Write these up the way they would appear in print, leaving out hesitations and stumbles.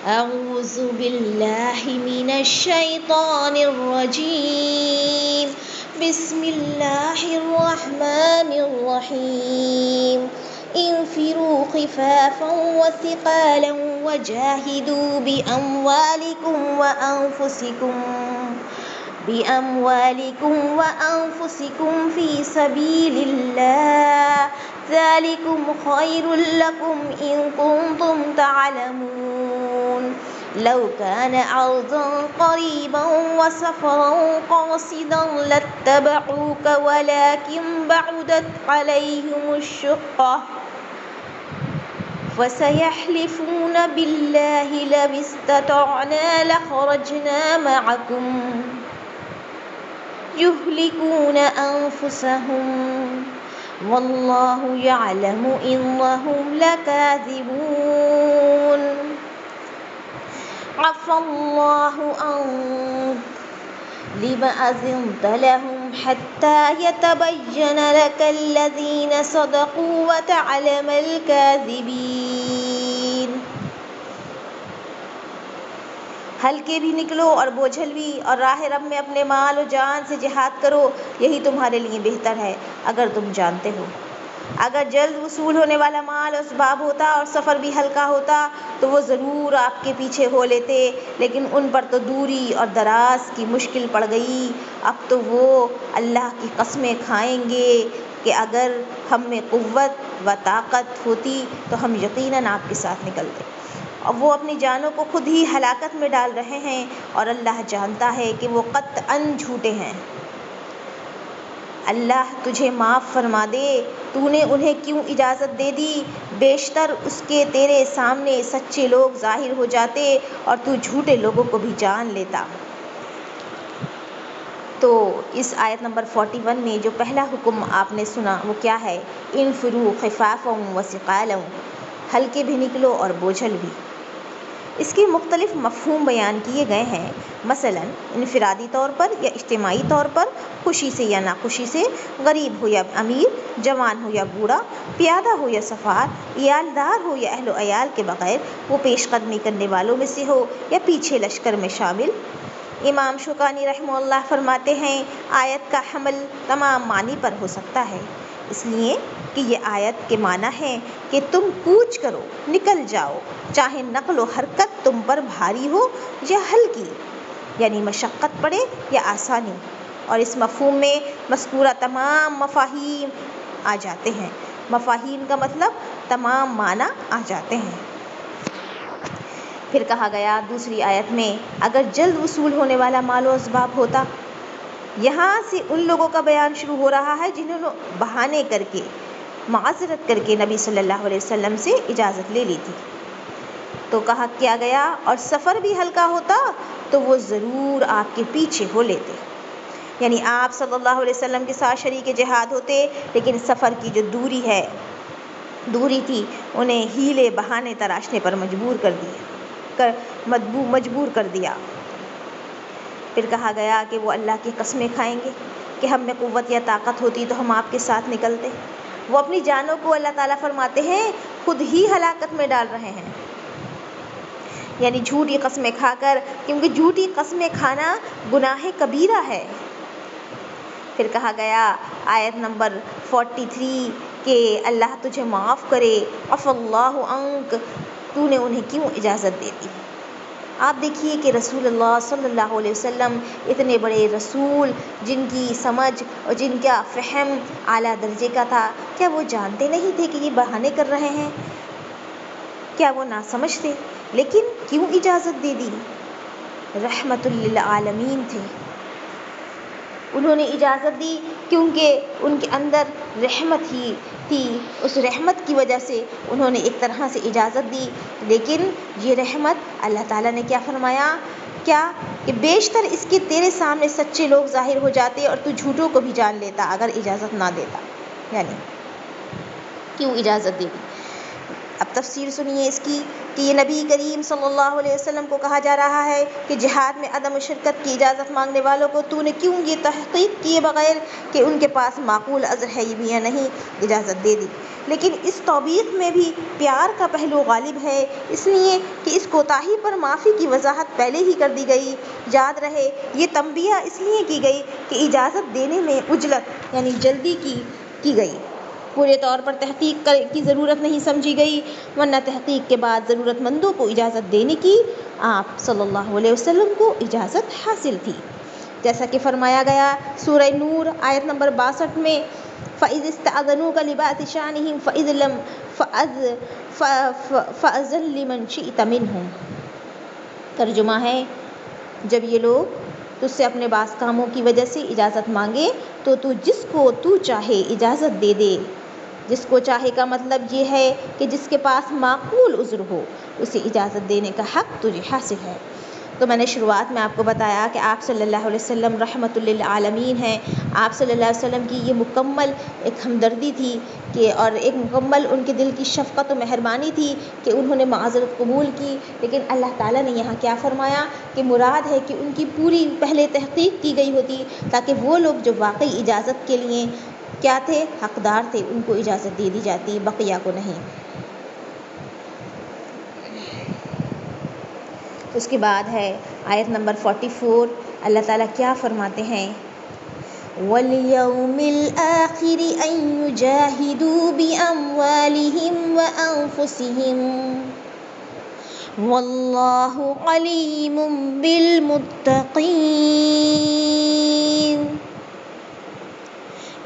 أعوذ بالله من الشيطان الرجيم. بسم الله الرحمن الرحيم. انفروا خفافا وثقالا وجاهدوا بأموالكم في سبيل الله، ذلكم خير لكم إن كنتم تعلمون. لو كان عرضا قريبا وسفرا قاصدا لاتبعوك ولكن بعدت عليهم الشقة فسيحلفون بالله لو استطعنا لخرجنا معكم يهلكون أنفسهم والله يعلم إنهم لكاذبون. عفى الله عنك لم أذنت لهم حتى يتبين لك الذين صدقوا وتعلم الكاذبين. ہلکے بھی نکلو اور بوجھل بھی، اور راہ رب میں اپنے مال و جان سے جہاد کرو، یہی تمہارے لیے بہتر ہے اگر تم جانتے ہو۔ اگر جلد وصول ہونے والا مال اور اسباب ہوتا اور سفر بھی ہلکا ہوتا تو وہ ضرور آپ کے پیچھے ہو لیتے، لیکن ان پر تو دوری اور دراز کی مشکل پڑ گئی۔ اب تو وہ اللہ کی قسمیں کھائیں گے کہ اگر ہم میں قوت و طاقت ہوتی تو ہم یقیناً آپ کے ساتھ نکلتے۔ اور وہ اپنی جانوں کو خود ہی ہلاکت میں ڈال رہے ہیں، اور اللہ جانتا ہے کہ وہ قطعاً جھوٹے ہیں۔ اللہ تجھے معاف فرما دے، تو نے انہیں کیوں اجازت دے دی؟ بیشتر اس کے تیرے سامنے سچے لوگ ظاہر ہو جاتے اور تو جھوٹے لوگوں کو بھی جان لیتا۔ تو اس آیت نمبر 41 میں جو پہلا حکم آپ نے سنا وہ کیا ہے؟ انفروا خفافا وثقالا، ہلکے بھی نکلو اور بوجھل بھی۔ اس کے مختلف مفہوم بیان کیے گئے ہیں، مثلا انفرادی طور پر یا اجتماعی طور پر، خوشی سے یا ناخوشی سے، غریب ہو یا امیر، جوان ہو یا بوڑھا، پیادہ ہو یا سفار، عیالدار ہو یا اہل و عیال کے بغیر، وہ پیش قدمی کرنے والوں میں سے ہو یا پیچھے لشکر میں شامل۔ امام شوکانی رحمہ اللہ فرماتے ہیں آیت کا حمل تمام معنی پر ہو سکتا ہے، اس لیے کہ یہ آیت کے معنی ہے کہ تم کوچ کرو، نکل جاؤ، چاہے نقل و حرکت تم پر بھاری ہو یا ہلکی، یعنی مشقت پڑے یا آسانی۔ اور اس مفہوم میں مذکورہ تمام مفاہیم آ جاتے ہیں۔ مفاہیم کا مطلب تمام معنی آ جاتے ہیں۔ پھر کہا گیا دوسری آیت میں اگر جلد وصول ہونے والا مال و اسباب ہوتا، یہاں سے ان لوگوں کا بیان شروع ہو رہا ہے جنہوں نے بہانے کر کے، معذرت کر کے نبی صلی اللہ علیہ وسلم سے اجازت لے لی تھی۔ تو کہا کیا گیا اور سفر بھی ہلکا ہوتا تو وہ ضرور آپ کے پیچھے ہو لیتے، یعنی آپ صلی اللہ علیہ وسلم کے ساتھ شریک جہاد ہوتے، لیکن سفر کی جو دوری تھی انہیں ہیلے بہانے تراشنے پر مجبور کر دیا۔ پھر کہا گیا کہ وہ اللہ کی قسمیں کھائیں گے کہ ہم میں قوت یا طاقت ہوتی تو ہم آپ کے ساتھ نکلتے۔ وہ اپنی جانوں کو اللہ تعالیٰ فرماتے ہیں خود ہی ہلاکت میں ڈال رہے ہیں، یعنی جھوٹی قسمیں کھا کر، کیونکہ جھوٹی قسمیں کھانا گناہ کبیرہ ہے۔ پھر کہا گیا آیت نمبر 43 کہ اللہ تجھے معاف کرے، عفى اللہ عنک، تو نے انہیں کیوں اجازت دے دی؟ آپ دیکھیے کہ رسول اللہ صلی اللہ علیہ وسلم اتنے بڑے رسول جن کی سمجھ اور جن کا فہم اعلیٰ درجے کا تھا، کیا وہ جانتے نہیں تھے کہ یہ بہانے کر رہے ہیں؟ کیا وہ ناسمجھ تھے؟ لیکن کیوں اجازت دے دی؟ رحمت للعالمین تھے، انہوں نے اجازت دی کیونکہ ان کے اندر رحمت ہی تھی، اس رحمت کی وجہ سے انہوں نے ایک طرح سے اجازت دی۔ لیکن یہ رحمت اللہ تعالیٰ نے کیا فرمایا؟ کیا کہ بیشتر اس کے تیرے سامنے سچے لوگ ظاہر ہو جاتے اور تو جھوٹوں کو بھی جان لیتا اگر اجازت نہ دیتا، یعنی کیوں اجازت دے دی؟ اب تفسیر سنیے اس کی کہ یہ نبی کریم صلی اللہ علیہ وسلم کو کہا جا رہا ہے کہ جہاد میں عدم شرکت کی اجازت مانگنے والوں کو تو نے کیوں یہ تحقیق کیے بغیر کہ ان کے پاس معقول عذر ہے یہ بھی یا نہیں اجازت دے دی۔ لیکن اس توبیخ میں بھی پیار کا پہلو غالب ہے، اس لیے کہ اس کوتاہی پر معافی کی وضاحت پہلے ہی کر دی گئی۔ یاد رہے یہ تنبیہ اس لیے کی گئی کہ اجازت دینے میں عجلت یعنی جلدی کی گئی، پورے طور پر تحقیق کی ضرورت نہیں سمجھی گئی، ورنہ تحقیق کے بعد ضرورت مندوں کو اجازت دینے کی آپ صلی اللہ علیہ وسلم کو اجازت حاصل تھی، جیسا کہ فرمایا گیا سورہ نور آیت نمبر 62 میں فَإِذِ اسْتَأْذَنُوكَ لِبَعْضِ شَأْنِهِمْ فَأَذِن لِمَنْ شِئْتَ مِنْهُمْ۔ ترجمہ ہے جب یہ لوگ تجھ سے اپنے بعض کاموں کی وجہ سے اجازت مانگے تو جس کو تو چاہے اجازت دے دے۔ جس کو چاہے کا مطلب یہ ہے کہ جس کے پاس معقول عذر ہو اسے اجازت دینے کا حق تجھے حاصل ہے۔ تو میں نے شروعات میں آپ کو بتایا کہ آپ صلی اللہ علیہ وسلم رحمت للعالمین ہیں، آپ صلی اللہ علیہ وسلم کی یہ مکمل ایک ہمدردی تھی کہ اور ایک مکمل ان کے دل کی شفقت و مہربانی تھی کہ انہوں نے معذرت قبول کی، لیکن اللہ تعالیٰ نے یہاں کیا فرمایا کہ مراد ہے کہ ان کی پوری پہلے تحقیق کی گئی ہوتی تاکہ وہ لوگ جو واقعی اجازت کے لیے کیا تھے حقدار تھے ان کو اجازت دے دی جاتی، بقیہ کو نہیں۔ اس کے بعد ہے آیت نمبر 44، اللہ تعالیٰ کیا فرماتے ہیں وَالْيَوْمِ الْآخِرِ أَن يُجَاهِدُوا بِأَمْوَالِهِمْ وَأَنفُسِهِمْ وَاللَّهُ عَلِيمٌ بِالْمُتَّقِينَ۔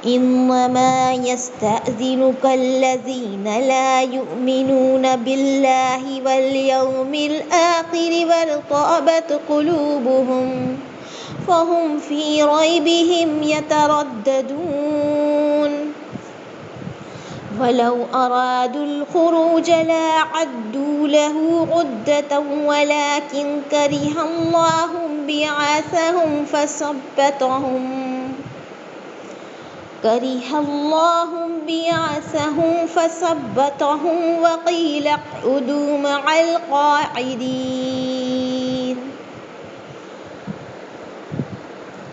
إِنَّمَا يَسْتَأْذِنُكَ الَّذِينَ لَا يُؤْمِنُونَ بِاللَّهِ وَالْيَوْمِ الْآخِرِ وَارْتَابَتْ قُلُوبُهُمْ فَهُمْ فِي رَيْبِهِمْ يَتَرَدَّدُونَ۔ وَلَوْ أَرَادُوا الْخُرُوجَ لَأَعَدُّوا لَهُ عُدَّةً وَلَكِنْ كَرِهَ اللَّهُ بِعَثَهُمْ فَثَبَّطَهُمْ وَقِيلَ اقْعُدُوا مَعَ الْقَاعِدِينَ۔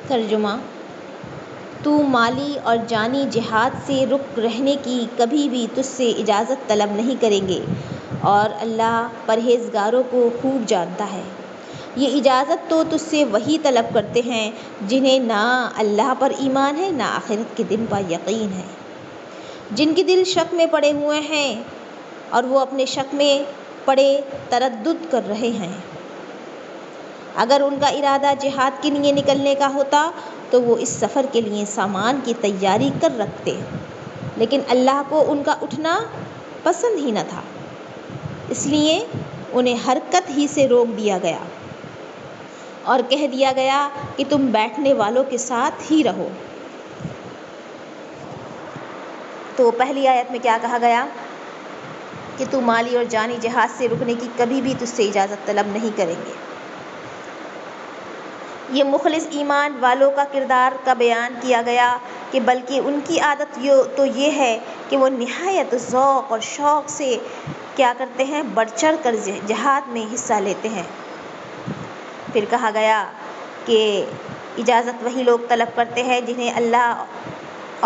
ترجمہ، تو مالی اور جانی جہاد سے رک رہنے کی کبھی بھی تجھ سے اجازت طلب نہیں کریں گے، اور اللہ پرہیزگاروں کو خوب جانتا ہے۔ یہ اجازت تو تجھ سے وہی طلب کرتے ہیں جنہیں نہ اللہ پر ایمان ہے نہ آخرت کے دن پر یقین ہے، جن کے دل شک میں پڑے ہوئے ہیں اور وہ اپنے شک میں پڑے تردد کر رہے ہیں۔ اگر ان کا ارادہ جہاد کے لیے نکلنے کا ہوتا تو وہ اس سفر کے لیے سامان کی تیاری کر رکھتے، لیکن اللہ کو ان کا اٹھنا پسند ہی نہ تھا، اس لیے انہیں حرکت ہی سے روک دیا گیا اور کہہ دیا گیا کہ تم بیٹھنے والوں کے ساتھ ہی رہو۔ تو پہلی آیت میں کیا کہا گیا کہ تو مالی اور جانی جہاد سے رکنے کی کبھی بھی تجھ سے اجازت طلب نہیں کریں گے۔ یہ مخلص ایمان والوں کا کردار کا بیان کیا گیا کہ بلکہ ان کی عادت تو یہ ہے کہ وہ نہایت ذوق اور شوق سے کیا کرتے ہیں، بڑھ چڑھ کر جہاد میں حصہ لیتے ہیں۔ پھر کہا گیا کہ اجازت وہی لوگ طلب کرتے ہیں جنہیں اللہ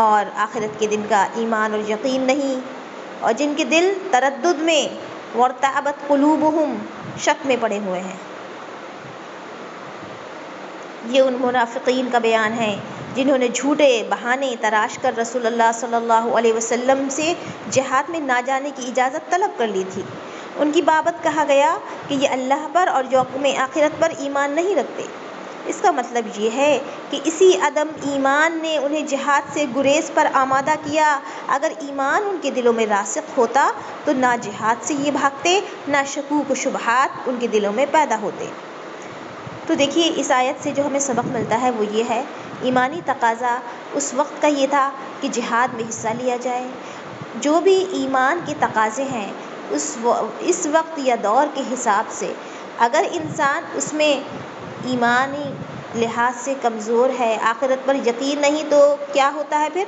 اور آخرت کے دن کا ایمان اور یقین نہیں، اور جن کے دل تردد میں وارتابت قلوبہم شک میں پڑے ہوئے ہیں۔ یہ ان منافقین کا بیان ہے جنہوں نے جھوٹے بہانے تراش کر رسول اللہ صلی اللہ علیہ وسلم سے جہاد میں نہ جانے کی اجازت طلب کر لی تھی۔ ان کی بابت کہا گیا کہ یہ اللہ پر اور یوم آخرت پر ایمان نہیں رکھتے۔ اس کا مطلب یہ ہے کہ اسی عدم ایمان نے انہیں جہاد سے گریز پر آمادہ کیا۔ اگر ایمان ان کے دلوں میں راسخ ہوتا تو نہ جہاد سے یہ بھاگتے، نہ شکوک و شبہات ان کے دلوں میں پیدا ہوتے۔ تو دیکھیے اس آیت سے جو ہمیں سبق ملتا ہے وہ یہ ہے، ایمانی تقاضا اس وقت کا یہ تھا کہ جہاد میں حصہ لیا جائے۔ جو بھی ایمان کے تقاضے ہیں اس وقت یا دور کے حساب سے اگر انسان اس میں ایمانی لحاظ سے کمزور ہے، آخرت پر یقین نہیں، تو کیا ہوتا ہے پھر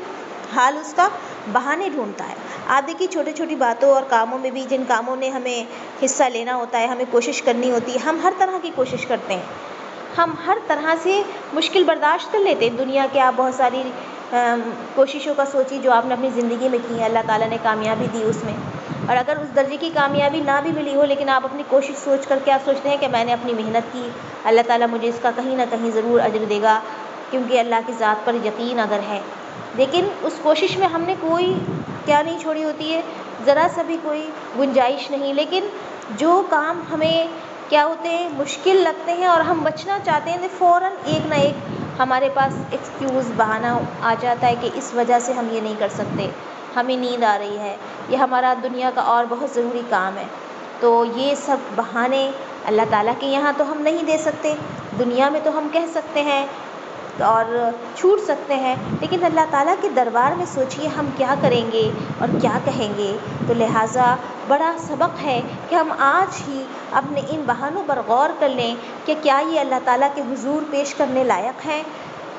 حال اس کا بہانے ڈھونڈتا ہے۔ آپ دیکھیے چھوٹی چھوٹی باتوں اور کاموں میں بھی، جن کاموں نے ہمیں حصہ لینا ہوتا ہے، ہمیں کوشش کرنی ہوتی ہے، ہم ہر طرح کی کوشش کرتے ہیں، ہم ہر طرح سے مشکل برداشت کر لیتے ہیں۔ دنیا کے آپ بہت ساری کوششوں کا سوچیے جو آپ نے اپنی زندگی میں کی ہیں، اللہ تعالیٰ نے کامیابی دی اس میں، اور اگر اس درجے کی کامیابی نہ بھی ملی ہو، لیکن آپ اپنی کوشش سوچ کر کے آپ سوچتے ہیں کہ میں نے اپنی محنت کی، اللہ تعالیٰ مجھے اس کا کہیں نہ کہیں ضرور اجر دے گا، کیونکہ اللہ کی ذات پر یقین اگر ہے۔ لیکن اس کوشش میں ہم نے کوئی کیا نہیں چھوڑی ہوتی ہے، ذرا سا بھی کوئی گنجائش نہیں، لیکن جو کام ہمیں کیا ہوتے ہیں مشکل لگتے ہیں اور ہم بچنا چاہتے ہیں، تو فوراً ایک نہ ایک ہمارے پاس ایکسکیوز، بہانہ آ جاتا ہے کہ اس وجہ سے ہم یہ نہیں کر سکتے، ہمیں نیند آ رہی ہے، یہ ہمارا دنیا کا اور بہت ضروری کام ہے۔ تو یہ سب بہانے اللہ تعالیٰ کے یہاں تو ہم نہیں دے سکتے، دنیا میں تو ہم کہہ سکتے ہیں اور چھوٹ سکتے ہیں، لیکن اللہ تعالیٰ کے دربار میں سوچیے ہم کیا کریں گے اور کیا کہیں گے۔ تو لہٰذا بڑا سبق ہے کہ ہم آج ہی اپنے ان بہانوں پر غور کر لیں کہ کیا یہ اللہ تعالیٰ کے حضور پیش کرنے لائق ہیں،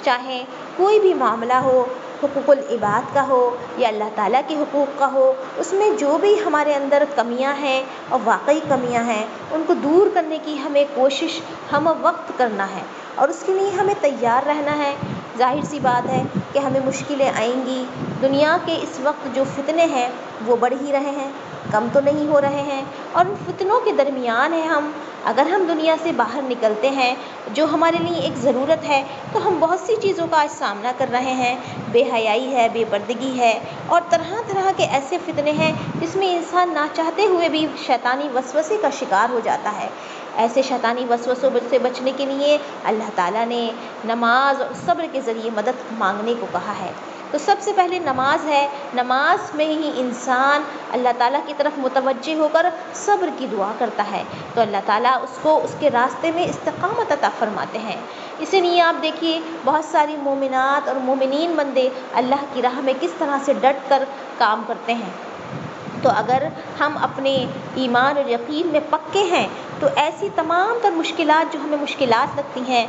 چاہے کوئی بھی معاملہ ہو، حقوق العباد کا ہو یا اللہ تعالیٰ کے حقوق کا ہو، اس میں جو بھی ہمارے اندر کمیاں ہیں اور واقعی کمیاں ہیں، ان کو دور کرنے کی ہمیں کوشش ہم وقت کرنا ہے، اور اس کے لیے ہمیں تیار رہنا ہے۔ ظاہر سی بات ہے کہ ہمیں مشکلیں آئیں گی، دنیا کے اس وقت جو فتنے ہیں وہ بڑھ ہی رہے ہیں، کم تو نہیں ہو رہے ہیں، اور ان فتنوں کے درمیان ہیں ہم، اگر ہم دنیا سے باہر نکلتے ہیں جو ہمارے لیے ایک ضرورت ہے، تو ہم بہت سی چیزوں کا آج سامنا کر رہے ہیں، بے حیائی ہے، بے پردگی ہے، اور طرح طرح کے ایسے فتنے ہیں جس میں انسان نہ چاہتے ہوئے بھی شیطانی وسوسے کا شکار ہو جاتا ہے۔ ایسے شیطانی وسوسوں سے بچنے کے لیے اللہ تعالیٰ نے نماز اور صبر کے ذریعے مدد مانگنے کو کہا ہے۔ تو سب سے پہلے نماز ہے، نماز میں ہی انسان اللہ تعالیٰ کی طرف متوجہ ہو کر صبر کی دعا کرتا ہے، تو اللہ تعالیٰ اس کو اس کے راستے میں استقامت عطا فرماتے ہیں۔ اسی لیے آپ دیکھیے بہت ساری مومنات اور مومنین بندے اللہ کی راہ میں کس طرح سے ڈٹ کر کام کرتے ہیں۔ تو اگر ہم اپنے ایمان اور یقین میں پکے ہیں تو ایسی تمام تر مشکلات جو ہمیں مشکلات لگتی ہیں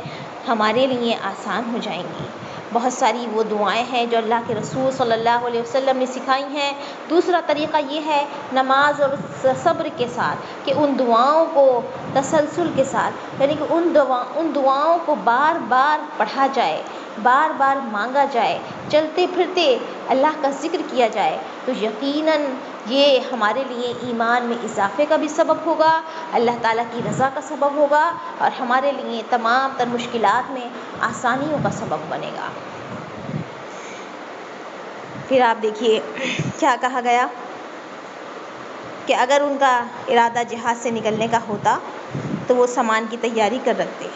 ہمارے لیے آسان ہو جائیں گی۔ بہت ساری وہ دعائیں ہیں جو اللہ کے رسول صلی اللہ علیہ وسلم نے سکھائی ہیں۔ دوسرا طریقہ یہ ہے نماز اور صبر کے ساتھ کہ ان دعاؤں کو تسلسل کے ساتھ، یعنی کہ ان دعاؤں کو بار بار پڑھا جائے، بار بار مانگا جائے، چلتے پھرتے اللہ کا ذکر کیا جائے، تو یقیناً یہ ہمارے لیے ایمان میں اضافے کا بھی سبب ہوگا، اللہ تعالیٰ کی رضا کا سبب ہوگا، اور ہمارے لیے تمام تر مشکلات میں آسانیوں کا سبب بنے گا۔ پھر آپ دیکھیے کیا کہا گیا کہ اگر ان کا ارادہ جہاد سے نکلنے کا ہوتا تو وہ سامان کی تیاری کر رکھتے،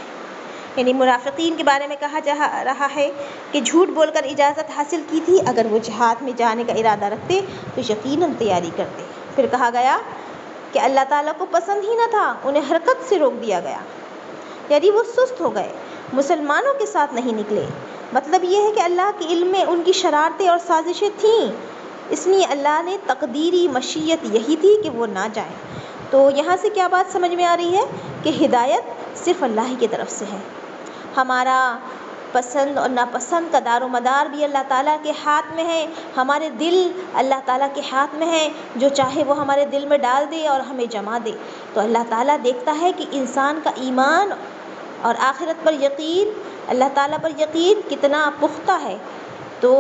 یعنی منافقین کے بارے میں کہا جا رہا ہے کہ جھوٹ بول کر اجازت حاصل کی تھی، اگر وہ جہاد میں جانے کا ارادہ رکھتے تو یقیناً تیاری کرتے۔ پھر کہا گیا کہ اللہ تعالیٰ کو پسند ہی نہ تھا، انہیں حرکت سے روک دیا گیا، یعنی وہ سست ہو گئے، مسلمانوں کے ساتھ نہیں نکلے۔ مطلب یہ ہے کہ اللہ کے علم میں ان کی شرارتیں اور سازشیں تھیں، اس لیے اللہ نے تقدیری مشیت یہی تھی کہ وہ نہ جائیں۔ تو یہاں سے کیا بات سمجھ میں آ رہی ہے کہ ہدایت صرف اللہ ہی کی طرف سے ہے، ہمارا پسند اور ناپسند کا دار و مدار بھی اللہ تعالیٰ کے ہاتھ میں ہے، ہمارے دل اللہ تعالیٰ کے ہاتھ میں ہیں، جو چاہے وہ ہمارے دل میں ڈال دے اور ہمیں جما دے۔ تو اللہ تعالیٰ دیکھتا ہے کہ انسان کا ایمان اور آخرت پر یقین، اللہ تعالیٰ پر یقین کتنا پختہ ہے، تو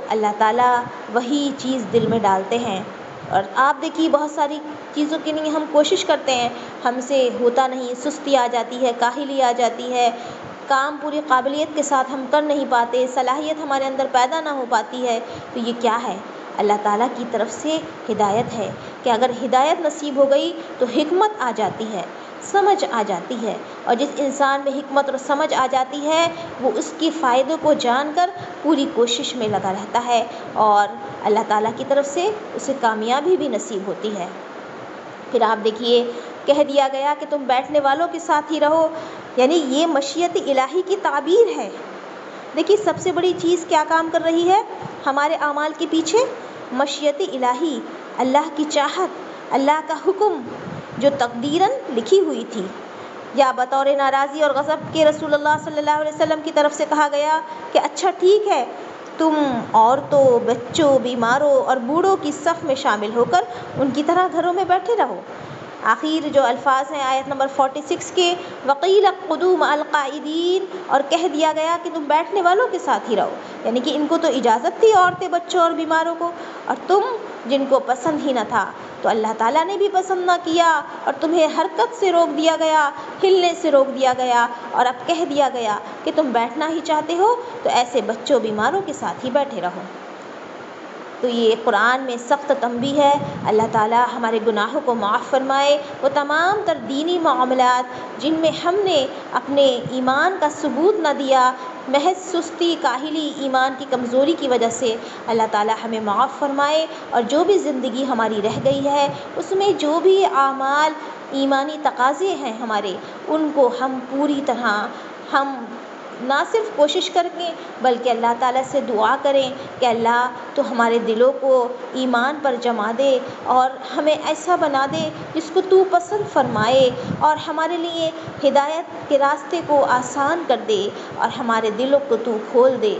اللہ تعالیٰ وہی چیز دل میں ڈالتے ہیں۔ اور آپ دیکھیے بہت ساری چیزوں کے لیے ہم کوشش کرتے ہیں، ہم سے ہوتا نہیں، سستی آ جاتی ہے، کاہلی آ جاتی ہے، کام پوری قابلیت کے ساتھ ہم کر نہیں پاتے، صلاحیت ہمارے اندر پیدا نہ ہو پاتی ہے، تو یہ کیا ہے؟ اللہ تعالیٰ کی طرف سے ہدایت ہے کہ اگر ہدایت نصیب ہو گئی تو حکمت آ جاتی ہے، سمجھ آ جاتی ہے، اور جس انسان میں حکمت اور سمجھ آ جاتی ہے وہ اس کے فائدوں کو جان کر پوری کوشش میں لگا رہتا ہے، اور اللہ تعالیٰ کی طرف سے اسے کامیابی بھی نصیب ہوتی ہے۔ پھر آپ دیکھیے کہہ دیا گیا کہ تم بیٹھنے والوں کے ساتھ ہی رہو، یعنی یہ مشیت الہی کی تعبیر ہے۔ دیکھیے سب سے بڑی چیز کیا کام کر رہی ہے ہمارے اعمال کے پیچھے؟ مشیت الہی، اللہ کی چاہت، اللہ کا حکم جو تقدیراً لکھی ہوئی تھی، یا بطور ناراضی اور غضب کے رسول اللہ صلی اللہ علیہ وسلم کی طرف سے کہا گیا کہ اچھا ٹھیک ہے تم عورتوں، بچوں، بیماروں اور بوڑھوں کی صف میں شامل ہو کر ان کی طرح گھروں میں بیٹھے رہو۔ آخر جو الفاظ ہیں آیت نمبر 46 کے، وَقِيلَ اقْعُدُوا مَعَ الْقَاعِدِينَ، اور کہہ دیا گیا کہ تم بیٹھنے والوں کے ساتھ ہی رہو، یعنی کہ ان کو تو اجازت تھی عورتیں، بچوں اور بیماروں کو، اور تم جن کو پسند ہی نہ تھا تو اللہ تعالیٰ نے بھی پسند نہ کیا اور تمہیں حرکت سے روک دیا گیا، ہلنے سے روک دیا گیا، اور اب کہہ دیا گیا کہ تم بیٹھنا ہی چاہتے ہو تو ایسے بچوں بیماروں کے ساتھ ہی بیٹھے رہو۔ تو یہ قرآن میں سخت تنبیہ ہے۔ اللہ تعالیٰ ہمارے گناہوں کو معاف فرمائے۔ وہ تمام تر دینی معاملات جن میں ہم نے اپنے ایمان کا ثبوت نہ دیا، محض سستی، کاہلی، ایمان کی کمزوری کی وجہ سے، اللہ تعالیٰ ہمیں معاف فرمائے، اور جو بھی زندگی ہماری رہ گئی ہے اس میں جو بھی اعمال ایمانی تقاضے ہیں ہمارے، ان کو ہم پوری طرح ہم نہ صرف کوشش کریں بلکہ اللہ تعالیٰ سے دعا کریں کہ اللہ تو ہمارے دلوں کو ایمان پر جما دے اور ہمیں ایسا بنا دے جس کو تو پسند فرمائے، اور ہمارے لیے ہدایت کے راستے کو آسان کر دے اور ہمارے دلوں کو تو کھول دے۔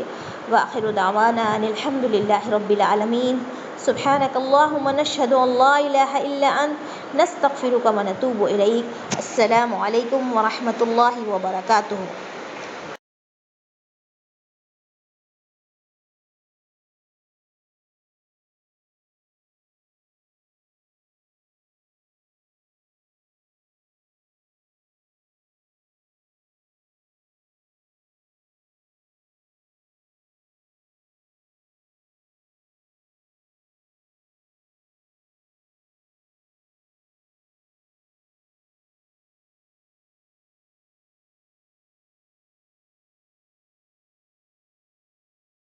وآخر دعوانا ان الحمد للہ رب العالمین۔ سبحانک اللہم نشہد ان لا الہ الا انت نستغفرک ونتوب الیک۔ السلام علیکم ورحمۃ اللہ وبرکاتہ۔